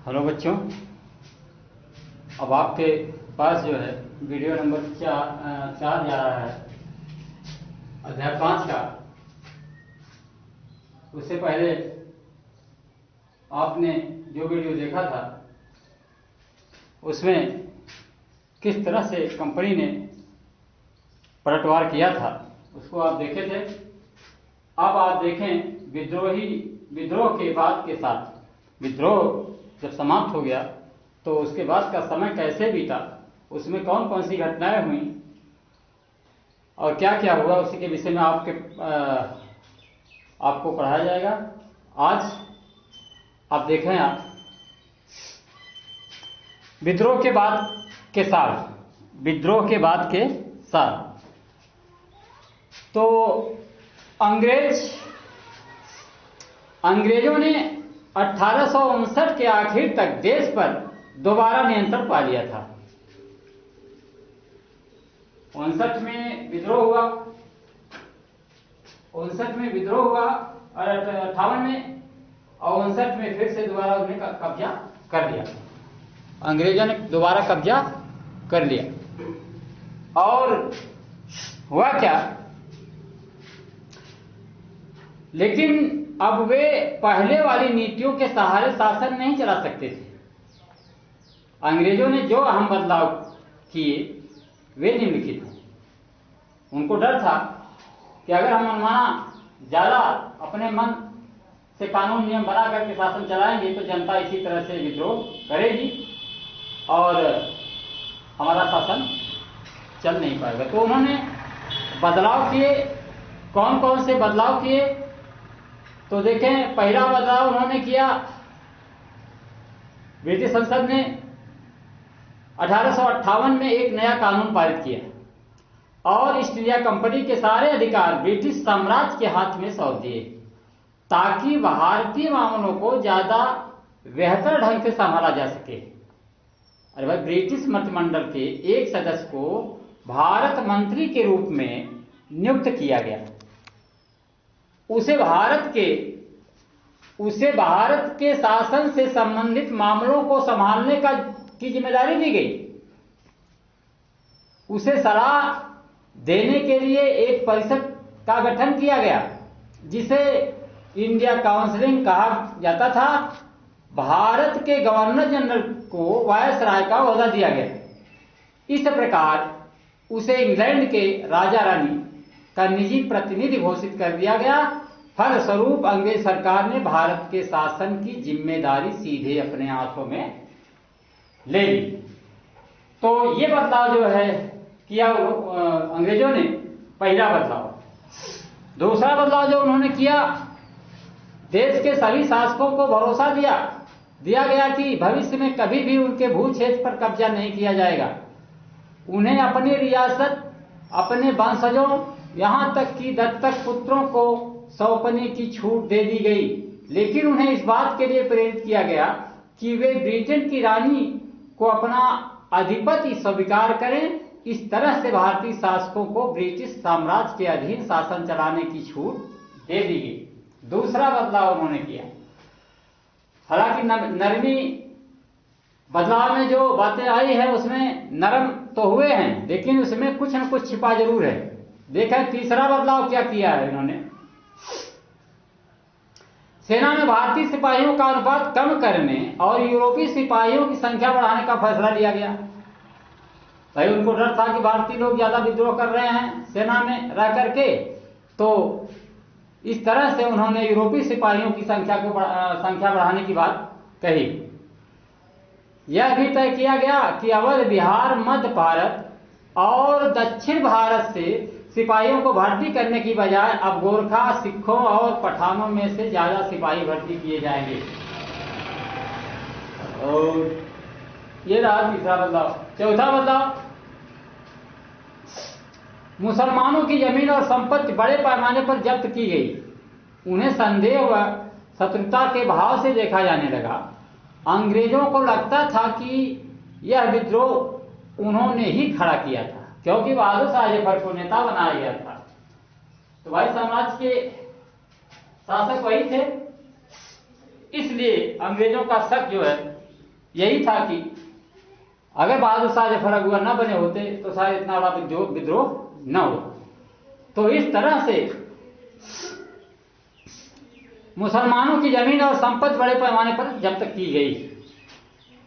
Hello बच्चों, अब आपके पास जो है वीडियो नंबर 4 जा रहा है अध्याय 5 का। उससे पहले आपने जो वीडियो देखा था उसमें किस तरह से कंपनी ने पलटवार किया था उसको आप देखे थे। अब आप देखें विद्रोह के बाद के साथ, विद्रोह जब समाप्त हो गया तो उसके बाद का समय कैसे बीता, उसमें कौन कौन सी घटनाएं हुई और क्या क्या हुआ, उसी के विषय में आपको पढ़ाया जाएगा। आज आप देखें, आप विद्रोह के बाद के साल, विद्रोह के बाद के साल तो अंग्रेजों ने 1859 के आखिर तक देश पर दोबारा नियंत्रण पा लिया था। 59 में विद्रोह हुआ, 59 में विद्रोह हुआ और 58 में और 59 में फिर से दोबारा उन्होंने कब्जा कर लिया। अंग्रेजों ने दोबारा कब्जा कर लिया और हुआ क्या, लेकिन अब वे पहले वाली नीतियों के सहारे शासन नहीं चला सकते थे। अंग्रेजों ने जो अहम बदलाव किए वे निम्नलिखित हैं। उनको डर था कि अगर हम मनमाना ज्यादा अपने मन से कानून नियम बना करके शासन चलाएंगे तो जनता इसी तरह से विद्रोह करेगी और हमारा शासन चल नहीं पाएगा। तो उन्होंने बदलाव किए। कौन कौन से बदलाव किए तो देखें। पहला बदलाव उन्होंने किया, ब्रिटिश संसद ने 1858 में एक नया कानून पारित किया और ईस्ट इंडिया कंपनी के सारे अधिकार ब्रिटिश साम्राज्य के हाथ में सौंप दिए ताकि भारतीय मामलों को ज्यादा बेहतर ढंग से संभाला जा सके। अरे भाई, ब्रिटिश मंत्रिमंडल के एक सदस्य को भारत मंत्री के रूप में नियुक्त किया गया। उसे भारत के शासन से संबंधित मामलों को संभालने की जिम्मेदारी दी गई। उसे सलाह देने के लिए एक परिषद का गठन किया गया जिसे इंडिया काउंसिल कहा जाता था। भारत के गवर्नर जनरल को वायसराय का ओहदा दिया गया। इस प्रकार उसे इंग्लैंड के राजा रानी का निजी प्रतिनिधि घोषित कर दिया गया। फलस्वरूप अंग्रेज सरकार ने भारत के शासन की जिम्मेदारी सीधे अपने हाथों में ले ली। तो ये बदलाव जो है किया अंग्रेजों ने, पहला बदलाव। दूसरा बदलाव जो उन्होंने किया, देश के सभी शासकों को भरोसा दिया गया कि भविष्य में कभी भी उनके भू क्षेत्र पर कब्जा नहीं किया जाएगा। उन्हें अपनी रियासत अपने वंशजों यहां तक कि दत्तक पुत्रों को सौंपने की छूट दे दी गई, लेकिन उन्हें इस बात के लिए प्रेरित किया गया कि वे ब्रिटेन की रानी को अपना आधिपत्य स्वीकार करें। इस तरह से भारतीय शासकों को ब्रिटिश साम्राज्य के अधीन शासन चलाने की छूट दे दी गई। दूसरा बदलाव उन्होंने किया। हालांकि नरमी बदलाव में जो बातें आई है उसमें नरम तो हुए हैं, लेकिन उसमें कुछ न कुछ छिपा जरूर है। देखा तीसरा बदलाव क्या किया है इन्होंने। सेना में भारतीय सिपाहियों का अनुपात कम करने और यूरोपीय सिपाहियों की संख्या बढ़ाने का फैसला लिया गया। भाई, उनको डर था कि भारतीय लोग ज्यादा विद्रोह कर रहे हैं सेना में रह करके, तो इस तरह से उन्होंने यूरोपीय सिपाहियों की संख्या बढ़ाने की बात कही। यह भी तय किया गया कि अवध, बिहार, मध्य भारत और दक्षिण भारत से सिपाहियों को भर्ती करने की बजाय अब गोरखा, सिखों और पठानों में से ज्यादा सिपाही भर्ती किए जाएंगे। और ये रहा तीसरा बदलाव। चौथा बदलाव, मुसलमानों की जमीन और संपत्ति बड़े पैमाने पर जब्त की गई। उन्हें संदेह व शत्रुता के भाव से देखा जाने लगा। अंग्रेजों को लगता था कि यह विद्रोह उन्होंने ही खड़ा किया था, क्योंकि बहादुर शाह जफर को नेता बनाया गया था। तो भाई, समाज के शासक वही थे, इसलिए अंग्रेजों का शक जो है यही था कि अगर बहादुर शाह जफर अकबर न बने होते तो शायद इतना बड़ा विद्रोह न हो। तो इस तरह से मुसलमानों की जमीन और संपत्ति बड़े पैमाने पर जब्त की गई।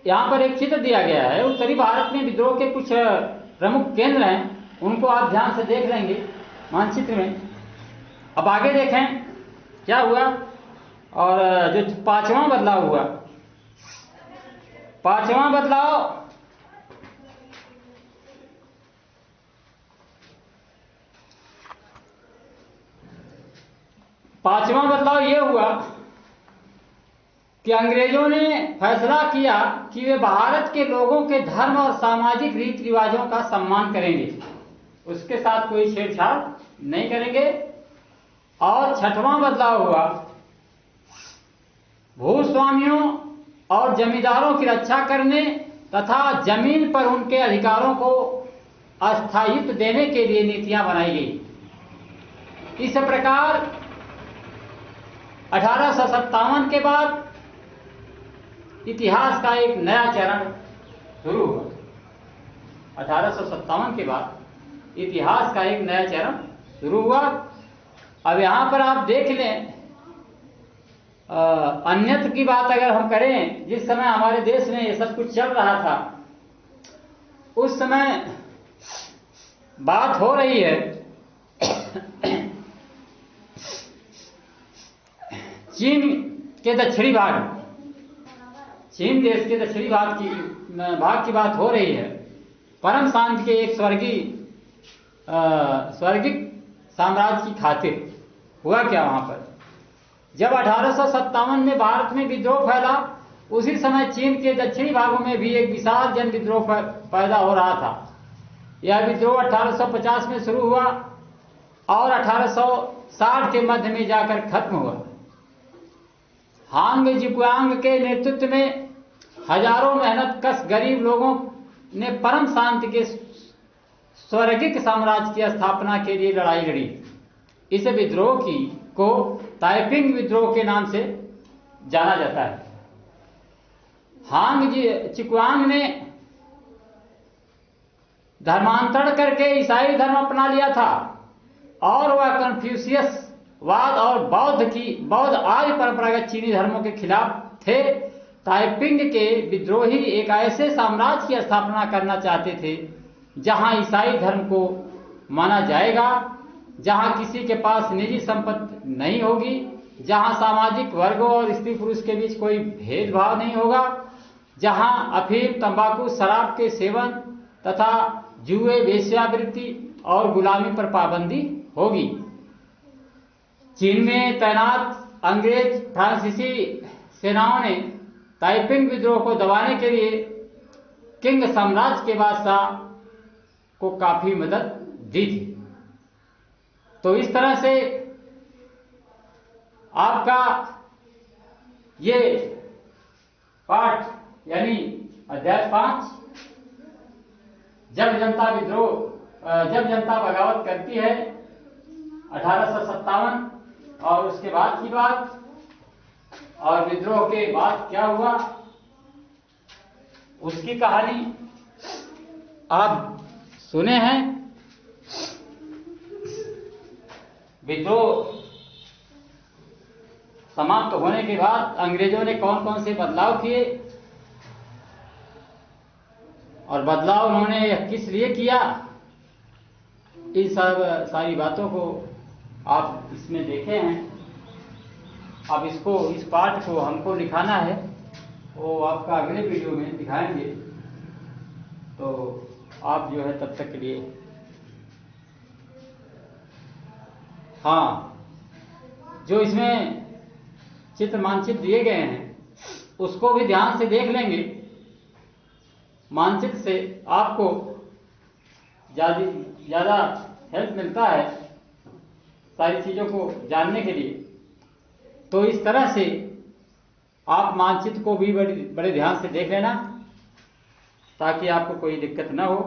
यहाँ पर एक चित्र दिया गया है। उत्तरी भारत में विद्रोह के कुछ प्रमुख केंद्र हैं, उनको आप ध्यान से देख लेंगे मानचित्र में। अब आगे देखें क्या हुआ। और जो पांचवा बदलाव हुआ, पांचवा बदलाव ये हुआ कि अंग्रेजों ने फैसला किया कि वे भारत के लोगों के धर्म और सामाजिक रीति रिवाजों का सम्मान करेंगे, उसके साथ कोई छेड़छाड़ नहीं करेंगे। और छठवां बदलाव हुआ, भूस्वामियों और जमींदारों की रक्षा करने तथा जमीन पर उनके अधिकारों को अस्थायित्व देने के लिए नीतियां बनाई गई। इस प्रकार 1857 के बाद इतिहास का एक नया चरण शुरू हुआ। 1857 के बाद इतिहास का एक नया चरण शुरू हुआ। अब यहां पर आप देख लें, अन्यत्र की बात अगर हम करें, जिस समय हमारे देश में ये सब कुछ चल रहा था, उस समय बात हो रही है चीन के दक्षिणी भाग, चीन देश के दक्षिणी भाग की बात हो रही है। परम शांति के एक स्वर्गिक साम्राज्य की खातिर हुआ क्या वहां पर, जब 1857 में भारत में विद्रोह फैला, उसी समय चीन के दक्षिणी भागों में भी एक विशाल जन विद्रोह पैदा हो रहा था। यह विद्रोह 1850 में शुरू हुआ और 1860 के मध्य में जाकर खत्म हुआ। हांग जिक्वांग के नेतृत्व में हजारों मेहनत कश गरीब लोगों ने परम शांति के स्वर्गिक साम्राज्य की स्थापना के लिए लड़ाई लड़ी। इस विद्रोह को ताइपिंग विद्रोह के नाम से जाना जाता है। हांग चिक्वांग ने धर्मांतरण करके ईसाई धर्म अपना लिया था और वह कन्फ्यूशियस वाद और बौद्ध आर्य परंपरागत चीनी धर्मों के खिलाफ थे। ताइपिंग के विद्रोही एक ऐसे साम्राज्य की स्थापना करना चाहते थे जहां ईसाई धर्म को माना जाएगा, जहां किसी के पास निजी संपत्ति नहीं होगी, जहां सामाजिक वर्गों और स्त्री पुरुष के बीच कोई भेदभाव नहीं होगा, जहां अफीम, तंबाकू, शराब के सेवन तथा जुए, वेश्यावृत्ति और गुलामी पर पाबंदी होगी। चीन में तैनात अंग्रेज फ्रांसीसी सेनाओं ने ताइपिंग विद्रोह को दबाने के लिए किंग साम्राज्य के बादशाह को काफी मदद दी थी। तो इस तरह से आपका ये पाठ यानी अध्याय 5, जब जनता बगावत करती है, 1857 और उसके बाद की बात, और विद्रोह के बाद क्या हुआ उसकी कहानी आप सुने हैं। विद्रोह समाप्त होने के बाद अंग्रेजों ने कौन कौन से बदलाव किए और बदलाव उन्होंने किस लिए किया, इन सारी बातों को आप इसमें देखे हैं। अब इस पाठ को हमको दिखाना है, वो आपका अगले वीडियो में दिखाएंगे। तो आप जो है तब तक के लिए जो इसमें चित्र मानचित्र दिए गए हैं उसको भी ध्यान से देख लेंगे। मानचित्र से आपको ज़्यादा हेल्प मिलता है सारी चीज़ों को जानने के लिए। तो इस तरह से आप मानचित्र को भी बड़े ध्यान से देख लेना ताकि आपको कोई दिक्कत न हो।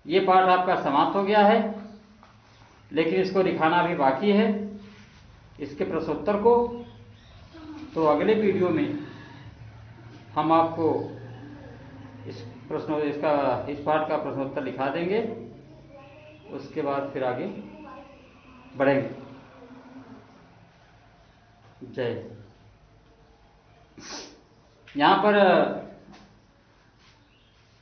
ये पाठ आपका समाप्त हो गया है, लेकिन इसको दिखाना भी बाकी है, इसके प्रश्नोत्तर को। तो अगले वीडियो में हम आपको इस पाठ का प्रश्नोत्तर लिखा देंगे, उसके बाद फिर आगे बढ़ेंगे। जय। यहाँ पर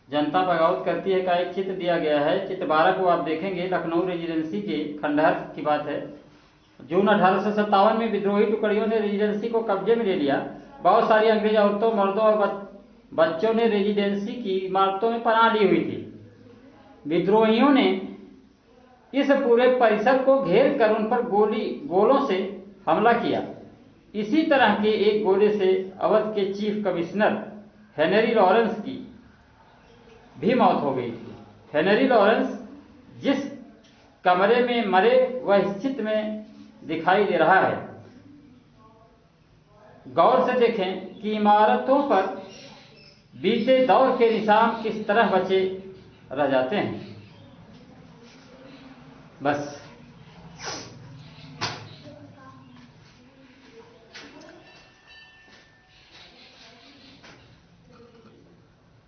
जनता बगावत करती है का एक चित्र दिया गया है। चित्र 12 को आप देखेंगे, लखनऊ रेजिडेंसी के खंडहर की बात है। जून 1857 में विद्रोही टुकड़ियों ने रेजिडेंसी को कब्जे में ले लिया। बहुत सारी अंग्रेज औरतों, मर्दों और बच्चों ने रेजिडेंसी की इमारतों में पनाह ली हुई थी। विद्रोहियों ने इस पूरे परिसर को घेर कर उन पर गोलों से हमला किया। इसी तरह के एक गोले से अवध के चीफ कमिश्नर हेनरी लॉरेंस की भी मौत हो गई थी। हेनरी लॉरेंस जिस कमरे में मरे वह इस चित्र में दिखाई दे रहा है। गौर से देखें कि इमारतों पर बीते दौर के निशान किस तरह बचे रह जाते हैं। बस